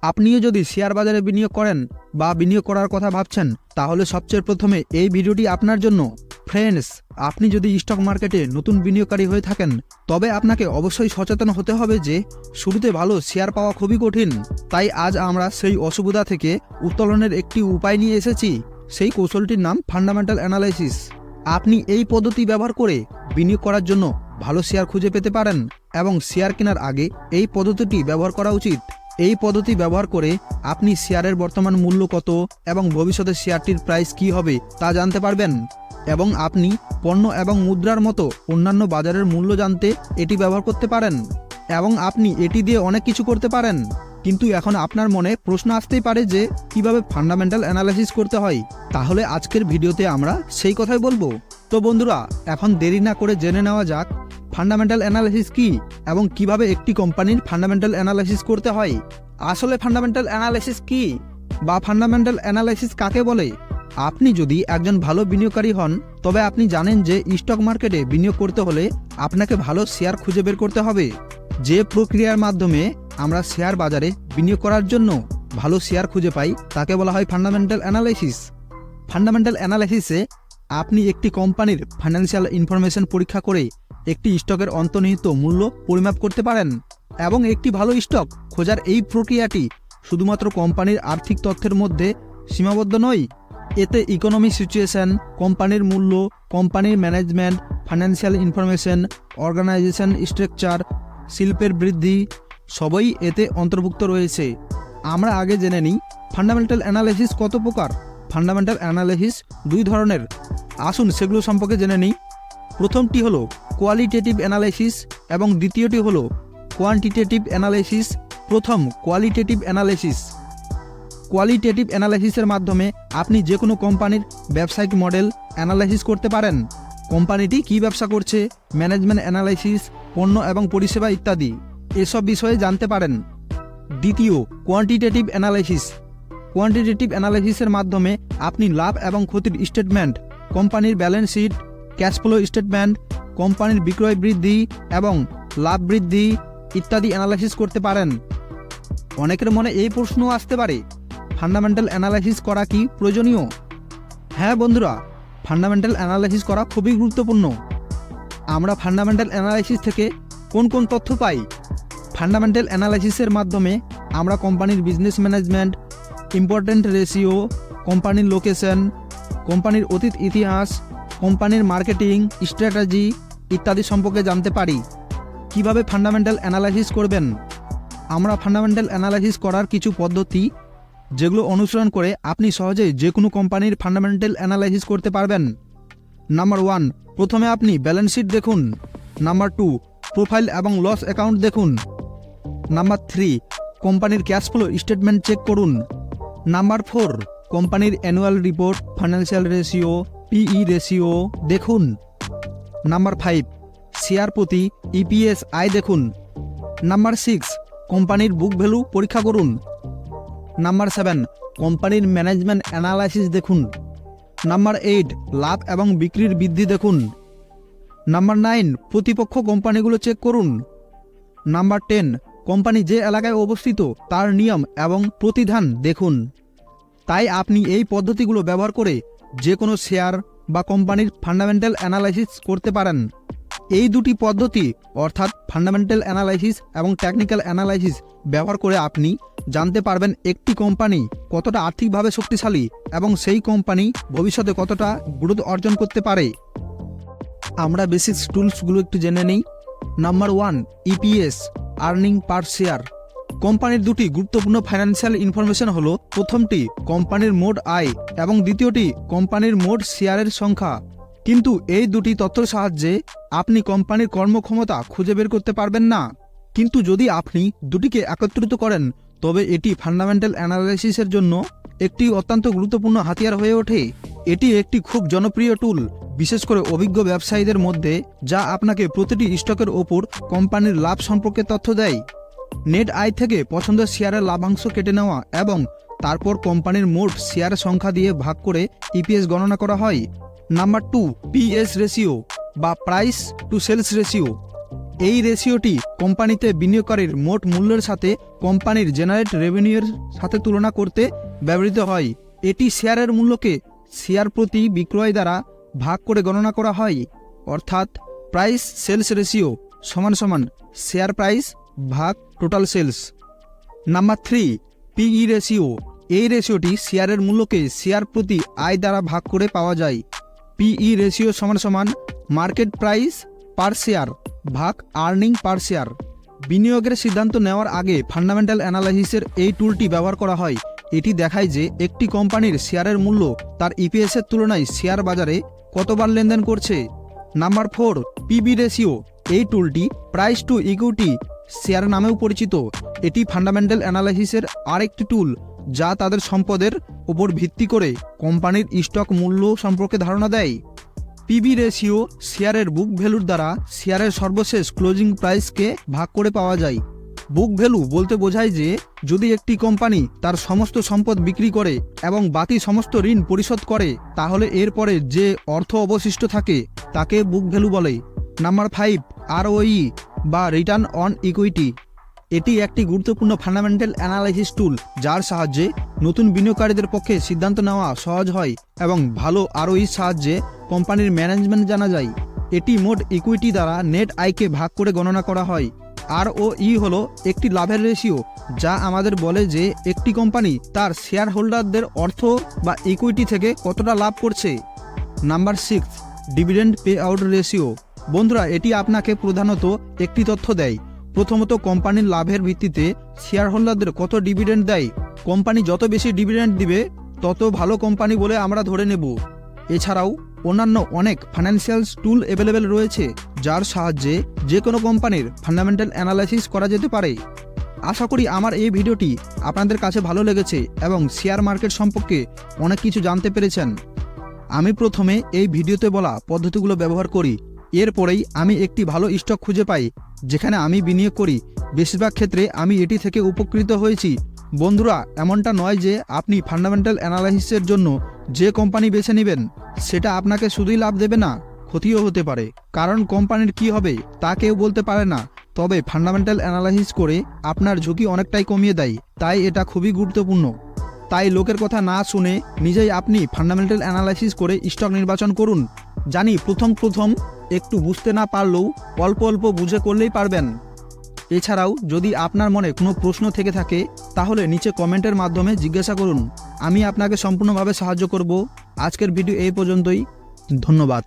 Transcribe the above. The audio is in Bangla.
আপনিও যদি শেয়ার বাজারে বিনিয়োগ করেন বা বিনিয়োগ করার কথা ভাবছেন, তাহলে সবচেয়ে প্রথমে এই ভিডিওটি আপনার জন্য। ফ্রেন্ডস, আপনি যদি স্টক মার্কেটে নতুন বিনিয়োগকারী হয়ে থাকেন, তবে আপনাকে অবশ্যই সচেতন হতে হবে যে শুরুতে ভালো শেয়ার পাওয়া খুবই কঠিন। তাই আজ আমরা সেই অসুবিধা থেকে উত্তোলনের একটি উপায় নিয়ে এসেছি। সেই কৌশলটির নাম ফান্ডামেন্টাল অ্যানালাইসিস। আপনি এই পদ্ধতি ব্যবহার করে বিনিয়োগ করার জন্য ভালো শেয়ার খুঁজে পেতে পারেন এবং শেয়ার কেনার আগে এই পদ্ধতিটি ব্যবহার করা উচিত। এই পদ্ধতি ব্যবহার করে আপনি শেয়ারের বর্তমান মূল্য কত এবং ভবিষ্যতে শেয়ারটির প্রাইস কী হবে তা জানতে পারবেন, এবং আপনি পণ্য এবং মুদ্রার মতো অন্যান্য বাজারের মূল্য জানতে এটি ব্যবহার করতে পারেন, এবং আপনি এটি দিয়ে অনেক কিছু করতে পারেন। কিন্তু এখন আপনার মনে প্রশ্ন আসতেই পারে যে কিভাবে ফান্ডামেন্টাল অ্যানালাইসিস করতে হয়। তাহলে আজকের ভিডিওতে আমরা সেই কথাই বলবো। তো বন্ধুরা, এখন দেরি না করে জেনে নেওয়া যাক ফান্ডামেন্টাল অ্যানালাইসিস কি এবং কিভাবে একটি কোম্পানির ফান্ডামেন্টাল অ্যানালাইসিস করতে হয়। আসলে ফান্ডামেন্টাল অ্যানালাইসিস কি বা ফান্ডামেন্টাল অ্যানালাইসিস কাকে বলে? আপনি যদি একজন ভালো বিনিয়োগকারী হন, তবে আপনি জানেন যে স্টক মার্কেটে বিনিয়োগ করতে হলে আপনাকে ভালো শেয়ার খুঁজে বের করতে হবে। যে প্রক্রিয়ার মাধ্যমে আমরা শেয়ার বাজারে বিনিয়োগ করার জন্য ভালো শেয়ার খুঁজে পাই তাকে বলা হয় ফান্ডামেন্টাল অ্যানালাইসিস। ফান্ডামেন্টাল অ্যানালাইসিসে আপনি একটি কোম্পানির ফাইন্যান্সিয়াল ইনফরমেশন পরীক্ষা করে একটি স্টকের অন্তর্নিহিত মূল্য পরিমাপ করতে পারেন, এবং একটি ভালো স্টক খোঁজার এই প্রক্রিয়াটি শুধুমাত্র কোম্পানির আর্থিক তথ্যের মধ্যে সীমাবদ্ধ নয়। এতে ইকোনমিক সিচুয়েশন, কোম্পানির মূল্য, কোম্পানির management, financial information, organization structure, শিল্পের বৃদ্ধি সবই এতে অন্তর্ভুক্ত রয়েছে। আমরা আগে জেনে নিই ফান্ডামেন্টাল অ্যানালাইসিস কত প্রকার। ফান্ডামেন্টাল অ্যানালাইসিস দুই ধরনের। আসুন সেগুলো সম্পর্কে জেনে নিই। প্রথমটি হলো কোয়ালিটেটিভ অ্যানালাইসিস এবং দ্বিতীয়টি হলো কোয়ান্টিটেটিভ অ্যানালাইসিস। প্রথম, কোয়ালিটেটিভ অ্যানালাইসিস। কোয়ালিটেটিভ অ্যানালাইসিসের মাধ্যমে আপনি যে কোনো কোম্পানির ব্যবসায়িক মডেল অ্যানালাইসিস করতে পারেন। কোম্পানিটি কী ব্যবসা করছে, ম্যানেজমেন্ট অ্যানালাইসিস, পণ্য এবং পরিষেবা ইত্যাদি এসব বিষয়ে জানতে পারেন। দ্বিতীয়, কোয়ান্টিটেটিভ অ্যানালাইসিস। কোয়ান্টিটেটিভ অ্যানালাইসিসের মাধ্যমে আপনি লাভ এবং ক্ষতির স্টেটমেন্ট, কোম্পানির balance sheet, cash flow statement, কোম্পানির বিক্রয় বৃদ্ধি এবং লাভ বৃদ্ধি ইত্যাদি অ্যানালাইসিস করতে পারেন। অনেকের মনে এই প্রশ্ন আসতে পারে, ফান্ডামেন্টাল অ্যানালাইসিস করা কি প্রয়োজনীয়? হ্যাঁ বন্ধুরা, ফান্ডামেন্টাল অ্যানালাইসিস করা খুবই গুরুত্বপূর্ণ। আমরা ফান্ডামেন্টাল অ্যানালাইসিস থেকে কোন কোন তথ্য পাই? ফান্ডামেন্টাল অ্যানালাইসিসের মাধ্যমে আমরা কোম্পানির বিজনেস ম্যানেজমেন্ট, ইম্পর্টেন্ট রেশিও, কোম্পানির লোকেশন, কোম্পানির অতীত ইতিহাস, কোম্পানির মার্কেটিং স্ট্র্যাটেজি ইত্যাদি সম্পর্কে জানতে পারি। কিভাবে ফান্ডামেন্টাল অ্যানালাইসিস করবেন? আমরা ফান্ডামেন্টাল অ্যানালাইসিস করার কিছু পদ্ধতি যেগুলো অনুসরণ করে আপনি সহজেই যে কোনো কোম্পানির ফান্ডামেন্টাল অ্যানালাইসিস করতে পারবেন। নাম্বার 1, প্রথমে আপনি ব্যালেন্স শিট দেখুন। নাম্বার 2, প্রোফাইল এবং লস অ্যাকাউন্ট দেখুন। নাম্বার 3, কোম্পানির ক্যাশ ফ্লো স্টেটমেন্ট চেক করুন। নাম্বার 4, কোম্পানির annual report, financial ratio, PE ratio দেখুন। নাম্বার 5, শেয়ার প্রতি ইপিএস আয় দেখুন। নাম্বার 6, কোম্পানির বুক ভ্যালু পরীক্ষা করুন। নাম্বার 7, কোম্পানির ম্যানেজমেন্ট অ্যানালাইসিস দেখুন। নাম্বার 8, লাভ এবং বিক্রির বৃদ্ধি দেখুন। নাম্বার 9, প্রতিপক্ষ কোম্পানিগুলো চেক করুন। নাম্বার 10, কোম্পানি যে এলাকায় অবস্থিত তার নিয়ম এবং প্রতিধান দেখুন। তাই আপনি এই পদ্ধতিগুলো ব্যবহার করে যে কোনো শেয়ার বা কোম্পানির ফান্ডামেন্টাল অ্যানালাইসিস করতে পারেন। এই দুটি পদ্ধতি অর্থাৎ ফান্ডামেন্টাল অ্যানালাইসিস এবং টেকনিক্যাল অ্যানালাইসিস ব্যবহার করে আপনি জানতে পারবেন একটি কোম্পানি কতটা আর্থিকভাবে শক্তিশালী এবং সেই কোম্পানি ভবিষ্যতে কতটা গ্রোথ অর্জন করতে পারে। আমরা বেসিক টুলসগুলো একটু জেনে নিই। নাম্বার 1, ইপিএস, আর্নিং পার শেয়ার। কোম্পানির দুটি গুরুত্বপূর্ণ ফাইন্যান্সিয়াল ইনফরমেশন হলো, প্রথমটি কোম্পানির মোট আয় এবং দ্বিতীয়টি কোম্পানির মোট শেয়ারের সংখ্যা। কিন্তু এই দুটি তথ্যের সাহায্যে আপনি কোম্পানির কর্মক্ষমতা খুঁজে বের করতে পারবেন না। কিন্তু যদি আপনি দুটিকে একত্রিত করেন, তবে এটি ফান্ডামেন্টাল অ্যানালাইসিসের জন্য একটি অত্যন্ত গুরুত্বপূর্ণ হাতিয়ার হয়ে ওঠে। এটি একটি খুব জনপ্রিয় টুল, বিশেষ করে অভিজ্ঞ ব্যবসায়ীদের মধ্যে, যা আপনাকে প্রতিটি স্টকের ওপর কোম্পানির লাভ সম্পর্কে তথ্য দেয়। নেট আয় থেকে পছন্দের শেয়ারের লাভাংশ কেটে নেওয়া এবং তারপর কোম্পানির মোট শেয়ারের সংখ্যা দিয়ে ভাগ করে ইপিএস গণনা করা হয়। নাম্বার 2, পিএস রেশিও বা প্রাইস টু সেলস রেশিও। এই রেশিওটি কোম্পানিতে বিনিয়োগকারীর মোট মূল্যের সাথে কোম্পানির জেনারেট রেভিনিউয়ের সাথে তুলনা করতে ব্যবহৃত হয়। এটি শেয়ারের মূল্যকে শেয়ার প্রতি বিক্রয় দ্বারা ভাগ করে গণনা করা হয়, অর্থাৎ প্রাইস সেলস রেশিও সমান সমান শেয়ার প্রাইস ভাগ total sales. Number 3, PE ratio. এই রেশিওটি শেয়ারের মূল্যকে শেয়ার প্রতি আয় দ্বারা ভাগ করে পাওয়া যায়। পিই রেশিও সমান সমান মার্কেট প্রাইস পার শেয়ার ভাগ আর্নিং পার শেয়ার। বিনিয়োগের সিদ্ধান্ত নেওয়ার আগে ফান্ডামেন্টাল অ্যানালাইসিসের এই টুলটি ব্যবহার করা হয়। এটি দেখায় যে একটি কোম্পানির শেয়ারের মূল্য তার ইপিএসের তুলনায় শেয়ার বাজারে কতবার লেনদেন করছে। Number 4, PB ratio. এই টুলটি প্রাইস টু ইকুইটি শেয়ার নামেও পরিচিত। এটি ফান্ডামেন্টাল অ্যানালাইসিসের আরেকটি টুল যা তাদের সম্পদের উপর ভিত্তি করে কোম্পানির স্টক মূল্য সম্পর্কে ধারণা দেয়। পিবি রেশিও শেয়ারের বুক ভ্যালুর দ্বারা শেয়ারের সর্বশেষ ক্লোজিং প্রাইসকে ভাগ করে পাওয়া যায়। বুক ভ্যালু বলতে বোঝায় যে যদি একটি কোম্পানি তার সমস্ত সম্পদ বিক্রি করে এবং বাকি সমস্ত ঋণ পরিশোধ করে তাহলে এরপরে যে অর্থ অবশিষ্ট থাকে তাকে বুক ভ্যালু বলে। নাম্বার 5, আরওই বা রিটার্ন অন ইকুইটি। এটি একটি গুরুত্বপূর্ণ ফান্ডামেন্টাল অ্যানালাইসিস টুল যার সাহায্যে নতুন বিনিয়োগকারীদের পক্ষে সিদ্ধান্ত নেওয়া সহজ হয় এবং ভালো আরওইর সাহায্যে কোম্পানির ম্যানেজমেন্ট জানা যায়। এটি মোট ইকুইটি দ্বারা নেট আয়কে ভাগ করে গণনা করা হয়। আরওই হলো একটি লাভের রেশিও যা আমাদের বলে যে একটি কোম্পানি তার শেয়ার হোল্ডারদের অর্থ বা ইকুইটি থেকে কতটা লাভ করছে। Number 6, dividend pay out ratio. বন্ধুরা, এটি আপনাকে প্রধানত একটি তথ্য দেয়। প্রথমত, কোম্পানির লাভের ভিত্তিতে শেয়ার হোল্ডারদের কত ডিভিডেন্ড দেয়। কোম্পানি যত বেশি ডিভিডেন্ড দিবে তত ভালো কোম্পানি বলে আমরা ধরে নেব। এছাড়াও অন্যান্য অনেক ফাইন্যান্সিয়াল টুল অ্যাভেলেবেল রয়েছে যার সাহায্যে যে কোনো কোম্পানির ফান্ডামেন্টাল অ্যানালাইসিস করা যেতে পারে। আশা করি আমার এই ভিডিওটি আপনাদের কাছে ভালো লেগেছে এবং শেয়ার মার্কেট সম্পর্কে অনেক কিছু জানতে পেরেছেন। আমি প্রথমে এই ভিডিওতে বলা পদ্ধতিগুলো ব্যবহার করি, এরপরেই আমি একটি ভালো স্টক খুঁজে পাই যেখানে আমি বিনিয়োগ করি। বেশিরভাগ ক্ষেত্রে আমি এটি থেকে উপকৃত হয়েছি। বন্ধুরা, এমনটা নয় যে আপনি ফান্ডামেন্টাল অ্যানালাইসিসের জন্য যে কোম্পানি বেছে নেবেন সেটা আপনাকে শুধুই লাভ দেবে না, ক্ষতিও হতে পারে। কারণ কোম্পানির কি হবে তা কেউ বলতে পারে না। তবে ফান্ডামেন্টাল অ্যানালাইসিস করে আপনার ঝুঁকি অনেকটাই কমিয়ে দেয়, তাই এটা খুবই গুরুত্বপূর্ণ। তাই লোকের কথা না শুনে নিজেই আপনি ফান্ডামেন্টাল অ্যানালাইসিস করে স্টক নির্বাচন করুন। জানি প্রথম একটু বুঝতে না পারলেও অল্প অল্প বুঝে করলেই পারবেন। এছাড়াও যদি আপনার মনে কোনো প্রশ্ন থেকে থাকে তাহলে নিচে কমেন্টের মাধ্যমে জিজ্ঞাসা করুন, আমি আপনাকে সম্পূর্ণভাবে সাহায্য করব। আজকের ভিডিও এই পর্যন্তই, ধন্যবাদ।